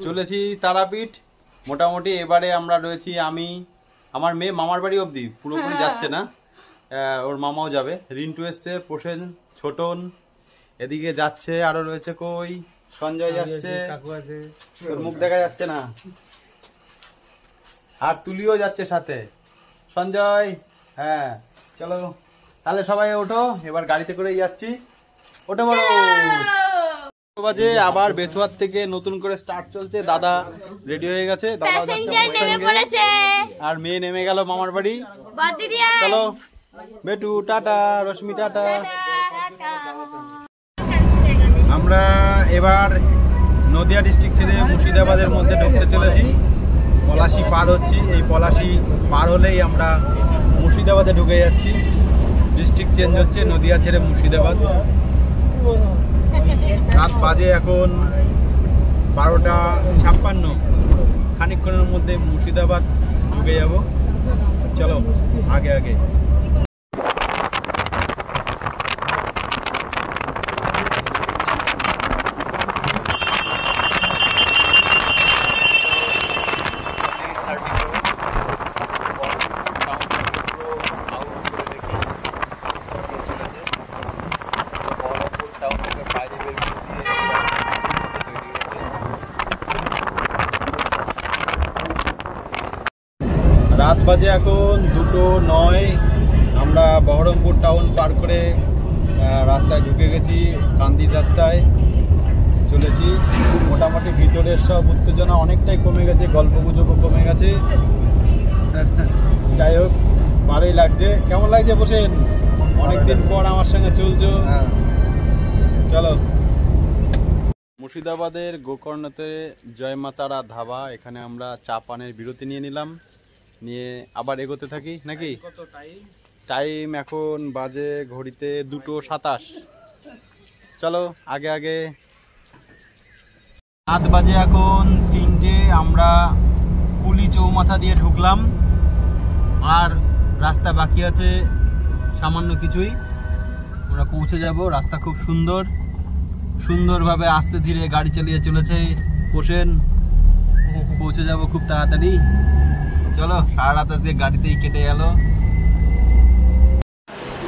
চলেছি তারাপীঠ। মোটামুটি এবারে আমরা রয়েছি, আমি আমার মেয়ে মামার বাড়ি অবধি, পুরোপুরি যাচ্ছে না, ওর মামাও যাবে। রিন্টু এসছে, প্রসেন, ছোটন এদিকে যাচ্ছে, আরো রয়েছে কই সঞ্জয় যাচ্ছে, তোর মুখ দেখা যাচ্ছে না, আর তুলিও যাচ্ছে সাথে, সঞ্জয়। হ্যাঁ চলো তাহলে সবাই ওঠো, এবার গাড়িতে করেই যাচ্ছি। ওঠো বলো। বাজে আবার বেথুয়ার থেকে নতুন করে স্টার্ট চলছে। দাদা রেডি হয়ে গেছে, আর মেয়ে নেমে গেল মামার বাড়ি। চলো বেটু টাটা, রশ্মি টাটা। আমরা এবার নদিয়া ডিস্ট্রিক্ট ছেড়ে মুর্শিদাবাদের মধ্যে ঢুকতে চলেছি। পলাশি পার হচ্ছি, এই পলাশি পার হলেই আমরা মুর্শিদাবাদে ঢুকে যাচ্ছি। ডিস্ট্রিক্ট চেঞ্জ হচ্ছে, নদিয়া ছেড়ে মুর্শিদাবাদ। রাত বাজে এখন 12:56, খানিকক্ষণের মধ্যে মুর্শিদাবাদ ঢুকে যাব। চলো আগে আগে। রাত বাজে এখন 2:09, আমরা বহরমপুর টাউন পার করে রাস্তায় ঢুকে গেছি, কান্দির রাস্তায় চলেছি। মোটামুটি ভিতরের সব উত্তেজনা অনেকটাই কমে গেছে, গল্পগুজবও কমে গেছে। যাই হোক ভালোই লাগছে। কেমন লাগছে বসেন? অনেকদিন পর আমার সঙ্গে চলছো। চলো। মুর্শিদাবাদের গোকর্ণতে জয় মাতারা ধাবা, এখানে আমরা চা পানের বিরতি নিয়ে নিলাম, নিয়ে আবার এগোতে থাকি নাকি। টাইম এখন বাজে ঘড়িতে 2:27। চলো আগে আগে। রাত বাজে এখন 3টে, আমরা কুলি চৌমাথা দিয়ে ঢুকলাম, আর রাস্তা বাকি আছে সামান্য কিছুই, আমরা পৌঁছে যাব। রাস্তা খুব সুন্দর, সুন্দরভাবে আস্তে ধীরে গাড়ি চালিয়ে চলেছে পোষেন, পৌঁছে যাব খুব তাড়াতাড়ি। চলো, সারা রাত আজকে গাড়িতেই কেটে গেল।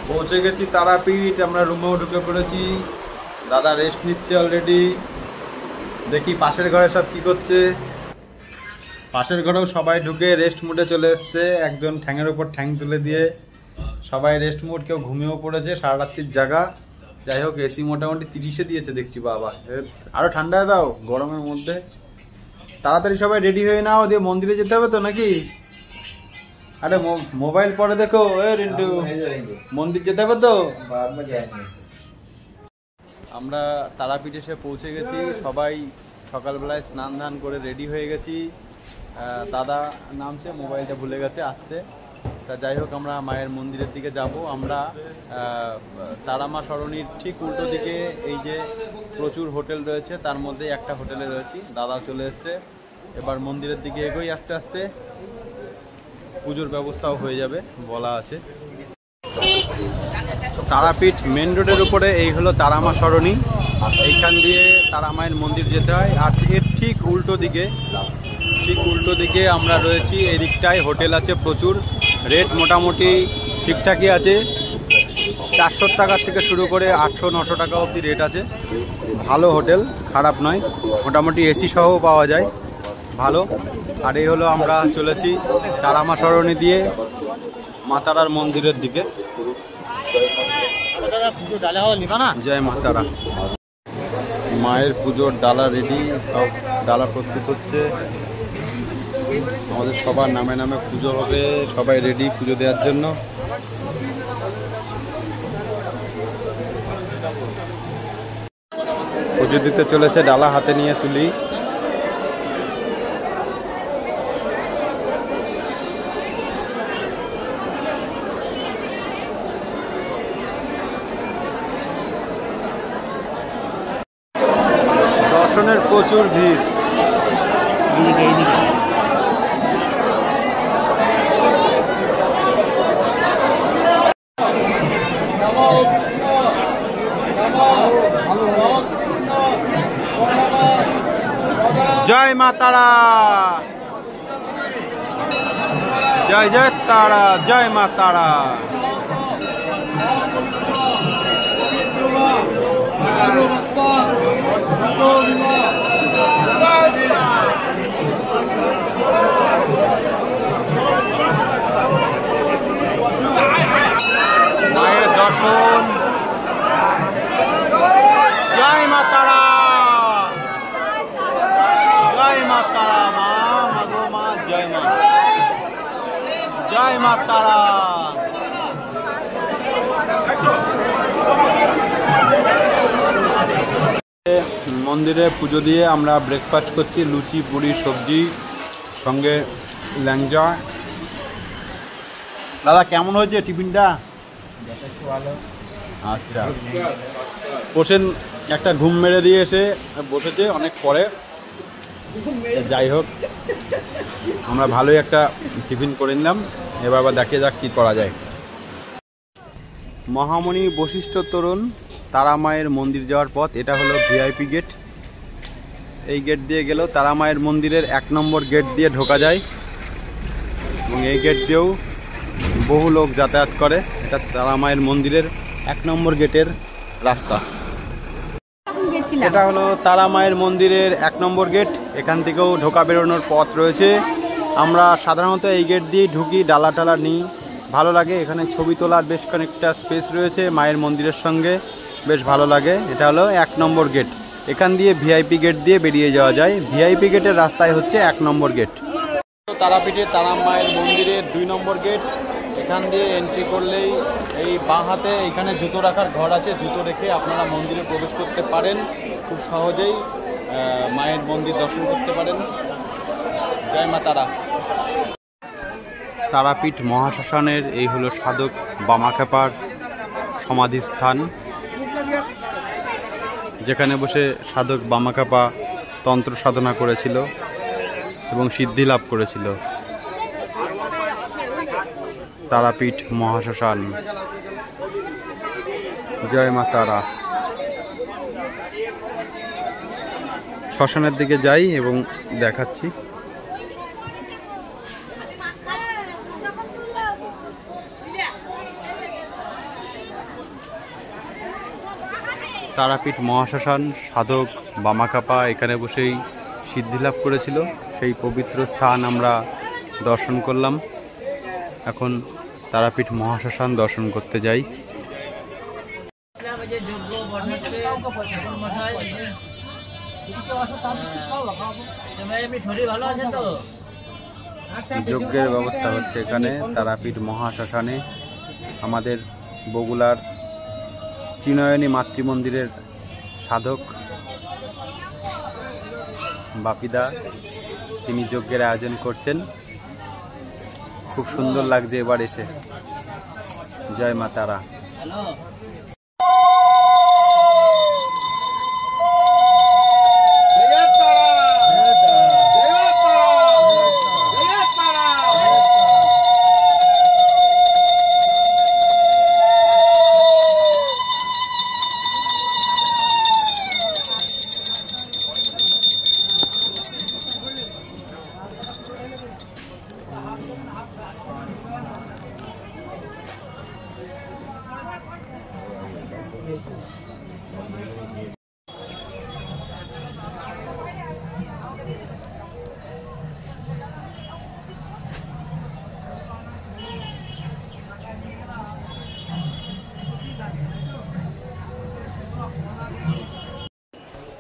পৌঁছে গেছি তারাপীঠ, আমরা রুমেও ঢুকে পড়েছি। দাদা রেস্ট নিচ্ছে অলরেডি। দেখি পাশের ঘরে সব কি করছে। পাশের ঘরেও সবাই ঢুকে রেস্ট মুডে চলে এসছে, একজন ঠ্যাঙের উপর ঠ্যাং তুলে দিয়ে সবাই রেস্ট মুড, কেউ ঘুমিয়েও পড়েছে, সারা রাত্রির জায়গা। যাই হোক এসি মোটামুটি 30-এ দিয়েছে দেখছি। বাবা আরো ঠান্ডা দাও গরমের মধ্যে। তাড়াতাড়ি সবাই রেডি হয়ে নাও, দিয়ে মন্দিরে যেতে হবে তো নাকি? আরে মোবাইল পরে দেখো। রিন্টু মন্দির যেতে হবে তো। আমরা তারাপীঠ এসে পৌঁছে গেছি, সবাই সকালবেলায় স্নান ধান করে রেডি হয়ে গেছি। দাদা নামছে, মোবাইলটা ভুলে গেছে, আসছে। তা যাই হোক আমরা মায়ের মন্দিরের দিকে যাব। আমরা তারামা সরণির ঠিক উল্টো দিকে এই যে প্রচুর হোটেল রয়েছে, তার মধ্যে একটা হোটেলে রয়েছি। দাদা চলে এসছে, এবার মন্দিরের দিকে এগোই আস্তে আস্তে। পুজোর ব্যবস্থাও হয়ে যাবে বলা আছে। তারাপীঠ মেন রোডের উপরে এই হলো তারামা সরণি, এইখান দিয়ে তারামায়ের মন্দির যেতে হয়। আর এর ঠিক উল্টো দিকে আমরা রয়েছি। এই দিকটায় হোটেল আছে প্রচুর, রেট মোটামুটি ঠিকঠাকই আছে। 400 টাকা থেকে শুরু করে 800-900 টাকা অবধি রেট আছে। ভালো হোটেল, খারাপ নয়, মোটামুটি এসি সহ পাওয়া যায়, ভালো। আর এই হলো আমরা চলেছি তারামা সরণি দিয়ে মাতারার মন্দিরের দিকে। জয় মাতারা। মায়ের পুজোর ডালা রেডি, সব ডালা প্রস্তুত হচ্ছে। আমাদের সবার নামে নামে পুজো হবে, সবাই রেডি পুজো দেওয়ার জন্য। পুজো দিতে চলেছে, ডালা হাতে নিয়ে তুলি। দর্শনের প্রচুর ভিড়। জয় মা তারা, জয় জয় তারা, জয় মা তারা। মায়ের দর্শন, জয় মা তারা, জয় মা তারা, মা মাগো মা, জয় মা, জয় মা তারা। মন্দিরে পুজো দিয়ে আমরা ব্রেকফাস্ট করছি, লুচি পুরি সবজি সঙ্গে ল্যাংচা। দাদা কেমন হয়েছে টিফিনটা? আচ্ছা, বসেন, একটা ঘুম মেরে দিয়ে এসে বসেছে অনেক পরে। যাই হোক, আমরা ভালোই একটা টিফিন করে নিলাম। এবার আবার দেখিয়ে যাক কী করা যায়। মহামণি বশিষ্ঠ তরুণ তারা মায়ের মন্দির যাওয়ার পথ। এটা হলো ভিআইপি গেট। এই গেট দিয়ে গেলেও তারা মায়ের মন্দিরের 1 নম্বর গেট দিয়ে ঢোকা যায় এবং এই গেট দিয়েও বহু লোক যাতায়াত করে। এটা তারা মায়ের মন্দিরের 1 নম্বর গেটের রাস্তা। এটা হলো তারা মায়ের মন্দিরের 1 নম্বর গেট। এখান থেকেও ঢোকা বেরোনোর পথ রয়েছে। আমরা সাধারণত এই গেট দিয়ে ঢুকি, ডালা টালা নিই, ভালো লাগে। এখানে ছবি তোলার বেশ খানিকটা স্পেস রয়েছে মায়ের মন্দিরের সঙ্গে, বেশ ভালো লাগে। এটা হলো 1 নম্বর গেট। এখান দিয়ে ভিআইপি গেট দিয়ে বেরিয়ে যাওয়া যায়। ভিআইপি গেটের রাস্তায় হচ্ছে 1 নম্বর গেট। তারাপীঠের তারা মায়ের মন্দিরের 2 নম্বর গেট। এখান দিয়ে এন্ট্রি করলেই এই বাঁ হাতে এখানে জুতো রাখার ঘর আছে। জুতো রেখে আপনারা মন্দিরে প্রবেশ করতে পারেন, খুব সহজেই মায়ের মন্দির দর্শন করতে পারেন। জয় মা তারা। তারাপীঠ মহাশ্মশানের এই হলো সাধক বামাখ্যাপার সমাধিস্থান, যেখানে বসে সাধক বামাখ্যাপা তন্ত্র সাধনা করেছিল এবং সিদ্ধি লাভ করেছিল। তারাপীঠ মহাশ্মশান। জয় মা তারা। শ্মশানের দিকে যাই এবং দেখাচ্ছি। তারাপীঠ মহাশ্মশান, সাধক বামাখ্যাপা এখানে বসেই সিদ্ধি লাভ করেছিল। সেই পবিত্র স্থান আমরা দর্শন করলাম। এখন তারাপীঠ মহাশ্মশান দর্শন করতে যাই। যজ্ঞের ব্যবস্থা হচ্ছে এখানে তারাপীঠ মহাশ্মশানে। আমাদের বগুলার ত্রিনয়নী মাতৃমন্দিরের সাধক বাপিদা, তিনি যজ্ঞের আয়োজন করছেন। খুব সুন্দর লাগছে এবার এসে। জয় মা তারা।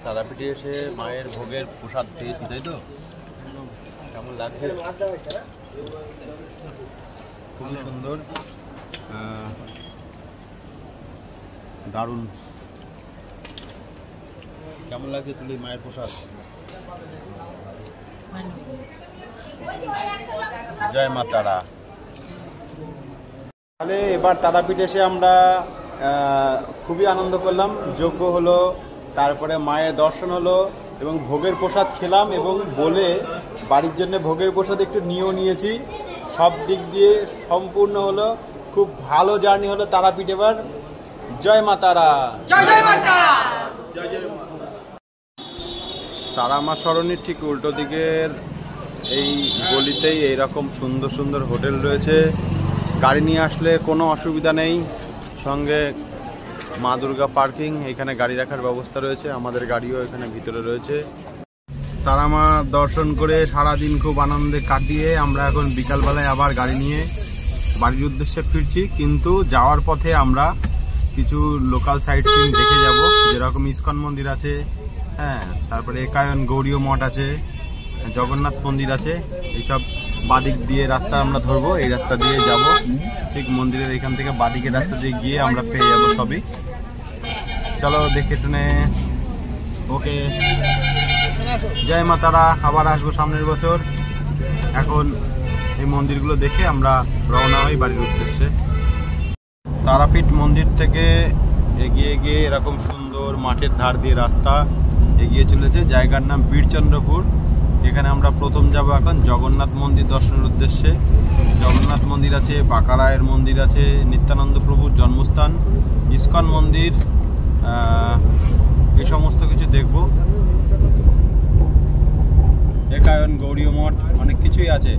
তারাপীঠে এসে মায়ের ভোগের প্রসাদ পেয়েছি, তাই তো? কেমন লাগছে? খুবই সুন্দর, দারুণ। কেমন লাগছে তুলি মায়ের প্রসাদ? জয় মা তারা। তাহলে এবার তারাপীঠে এসে আমরা খুবই আনন্দ করলাম। যজ্ঞ হলো, তারপরে মায়ের দর্শন হলো এবং ভোগের প্রসাদ খেলাম এবং বলে বাড়ির জন্য ভোগের প্রসাদ একটু নিয়েছি। সব দিক দিয়ে সম্পূর্ণ হলো, খুব ভালো জার্নি হলো তারাপীঠ এবার। জয় মা তারা। জয় জয় মা তারা। জয় জয় মা। তারামা সরণির ঠিক উল্টো দিকের এই গলিতেই এইরকম সুন্দর সুন্দর হোটেল রয়েছে। গাড়ি নিয়ে আসলে কোনো অসুবিধা নেই, সঙ্গে মা দুর্গা পার্কিং, এখানে গাড়ি রাখার ব্যবস্থা রয়েছে, আমাদের গাড়িও এখানে ভিতরে রয়েছে। তারামা দর্শন করে সারাদিন খুব আনন্দে কাটিয়ে আমরা এখন বিকালবেলায় আবার গাড়ি নিয়ে বাড়ির উদ্দেশ্যে ফিরছি। কিন্তু যাওয়ার পথে আমরা কিছু লোকাল সাইট সিন দেখে যাব, যেরকম ইস্কন মন্দির আছে, হ্যাঁ, তারপরে একায়ন গৌরীয় মঠ আছে, জগন্নাথ মন্দির আছে। এইসব বাদিক দিয়ে রাস্তা আমরা ধরবো, এই রাস্তা দিয়ে যাব ঠিক মন্দিরের এখান থেকে বাদিকের রাস্তা দিয়ে গিয়ে আমরা পেয়ে যাব সবই। চলো দেখে শুনে, ওকে, জয় মা তারা। আবার আসবো সামনের বছর। এখন এই মন্দিরগুলো দেখে আমরা রওনা হই বাড়ির উদ্দেশ্যে। তারাপীঠ মন্দির থেকে এগিয়ে গিয়ে এরকম সুন্দর মাঠের ধার দিয়ে রাস্তা এগিয়ে চলেছে, জায়গার নাম বীরচন্দ্রপুর। এখানে আমরা প্রথম যাব এখন জগন্নাথ মন্দির দর্শনের উদ্দেশ্যে। জগন্নাথ মন্দির আছে, বাঁকারায়ের মন্দির আছে, নিত্যানন্দ প্রভুর জন্মস্থান, ইস্কন মন্দির, এই সমস্ত কিছু দেখব। একায়ন গৌরীয় মঠ, অনেক কিছুই আছে।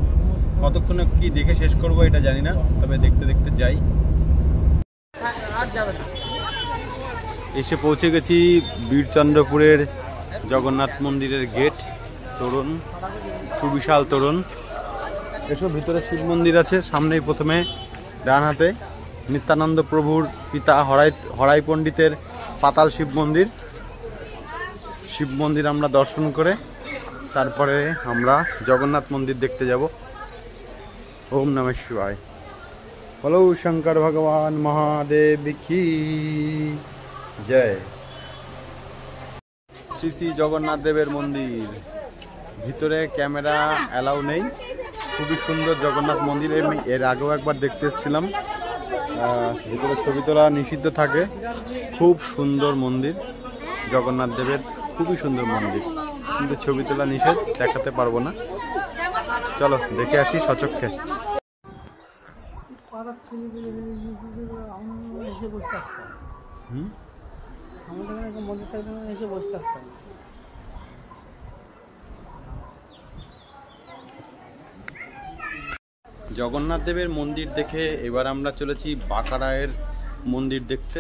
কতক্ষণে কি দেখে শেষ করব এটা জানি না, তবে দেখতে দেখতে যাই। এসে পৌঁছে গেছি বীরচন্দ্রপুরের জগন্নাথ মন্দিরের গেট, তোরণ, সুবিশাল তোরণ। এসব ভিতরে শিব মন্দির আছে, সামনেই প্রথমে ডান হাতে নিত্যানন্দ প্রভুর পিতা হরাই পণ্ডিতের পাতাল শিব মন্দির। শিব মন্দির আমরা দর্শন করে তারপরে আমরা জগন্নাথ মন্দির দেখতে যাব। ওম নমঃ শিবায়। বলো শঙ্কর ভগবান মহাদেব কি জয়। শ্রী শ্রী জগন্নাথ দেবের মন্দির, ভিতরে ক্যামেরা অ্যালাউ নেই। খুবই সুন্দর জগন্নাথ মন্দির, আমি এর আগেও একবার দেখতে এসেছিলাম। ভিতরে ছবি তোলা নিষিদ্ধ থাকে। খুব সুন্দর মন্দির জগন্নাথ দেবের, খুবই সুন্দর মন্দির, কিন্তু ছবি তোলা নিষেধ, দেখাতে পারবো না। চলো দেখে আসি সচক্ষে। জগন্নাথ দেবের মন্দির দেখে এবার আমরা চলেছি বাঁকারায়ের মন্দির দেখতে।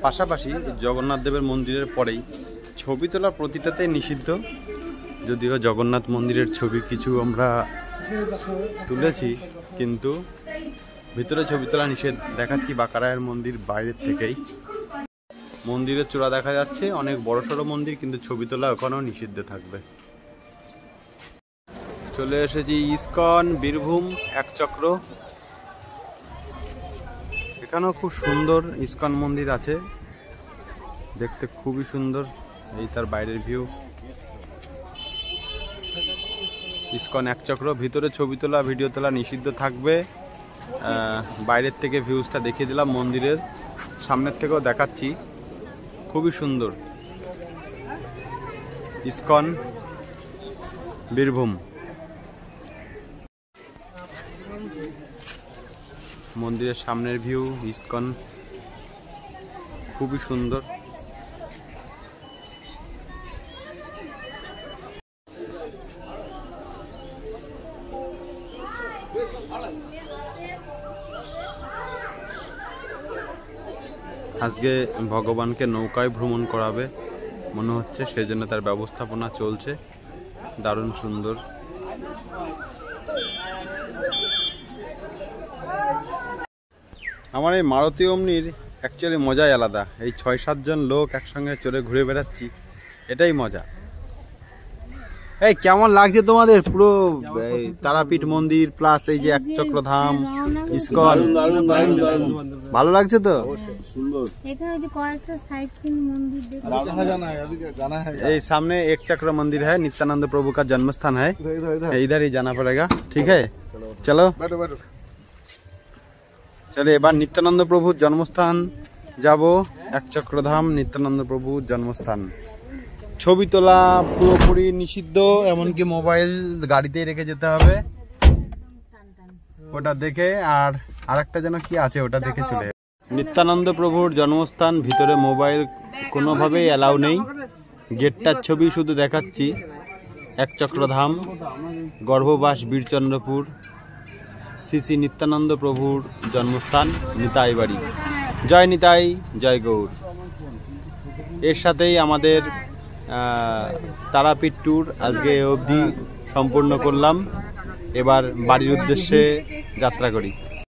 পাশাপাশি জগন্নাথ দেবের মন্দিরের পরেই ছবি তোলা প্রতিটাতে নিষিদ্ধ, যদিও জগন্নাথ মন্দিরের ছবি কিছু আমরা তুলেছি, কিন্তু ভিতরে ছবি তোলা নিষেধ। দেখাচ্ছি বাঁকারায়ের মন্দির বাইরের থেকেই। মন্দিরের চূড়া দেখা যাচ্ছে, অনেক বড়সড় মন্দির, কিন্তু ছবি তোলা ওখানেও নিষিদ্ধ থাকবে। চলে এসেছি ইস্কন বীরভূম একচক্র। এখানেও খুব সুন্দর ইস্কন মন্দির আছে, দেখতে খুবই সুন্দর। এই তার বাইরের ভিউ। ইস্কন একচক্র, ভিতরে ছবি তোলা ভিডিও তোলা নিষিদ্ধ থাকবে। বাইরের থেকে ভিউজটা দেখিয়ে দিলাম, মন্দিরের সামনের থেকেও দেখাচ্ছি, খুবই সুন্দর। ইস্কন বীরভূম মন্দিরের সামনের ভিউ, ইস্কন খুবই সুন্দর। আজকে ভগবানকে নৌকায় ভ্রমণ করাবে মনে হচ্ছে, সেজন্য তার ব্যবস্থাপনা চলছে। দারুণ সুন্দর। আমার এই মারুতি ওমনির অ্যাকচুয়ালি মজাই আলাদা। এই ৬-৭ জন লোক একসঙ্গে চড়ে ঘুরে বেড়াচ্ছি, এটাই মজা। এই কেমন লাগছে তোমাদের পুরো তারাপীঠ মন্দির প্লাস এই যে একচক্রধাম ইস্কন? ভালো লাগছে তো? এই সামনে একচক্র मंदिर है, नित्यानंद प्रभु का जन्म स्थान है, इधर ही जाना पड़ेगा। ठीक है, चलो चले। এবার নিত্যানন্দ প্রভুর জন্মস্থান যাব, একচক্রধাম নিত্যানন্দ প্রভুর জন্মস্থান। ছবি তোলা পুরোপুরি নিষিদ্ধ, এমনকি মোবাইল গাড়িতেই রেখে যেতে হবে। ওটা দেখে আর আরেকটা যেন কি আছে ওটা দেখে চলে। নিত্যানন্দ প্রভুর জন্মস্থান, ভিতরে মোবাইল কোনোভাবেই অ্যালাউ নেই। গেটটার ছবি শুধু দেখাচ্ছি। একচক্রধাম, গর্ভবাস বীরচন্দ্রপুর, শ্রী শ্রী নিত্যানন্দ প্রভুর জন্মস্থান, নিতাই বাড়ি। জয় নিতাই, জয় গৌর। এর সাথেই আমাদের তারাপীঠ ট্যুর আজকে অবধি সম্পূর্ণ করলাম। এবার বাড়ির উদ্দেশ্যে যাত্রা করি।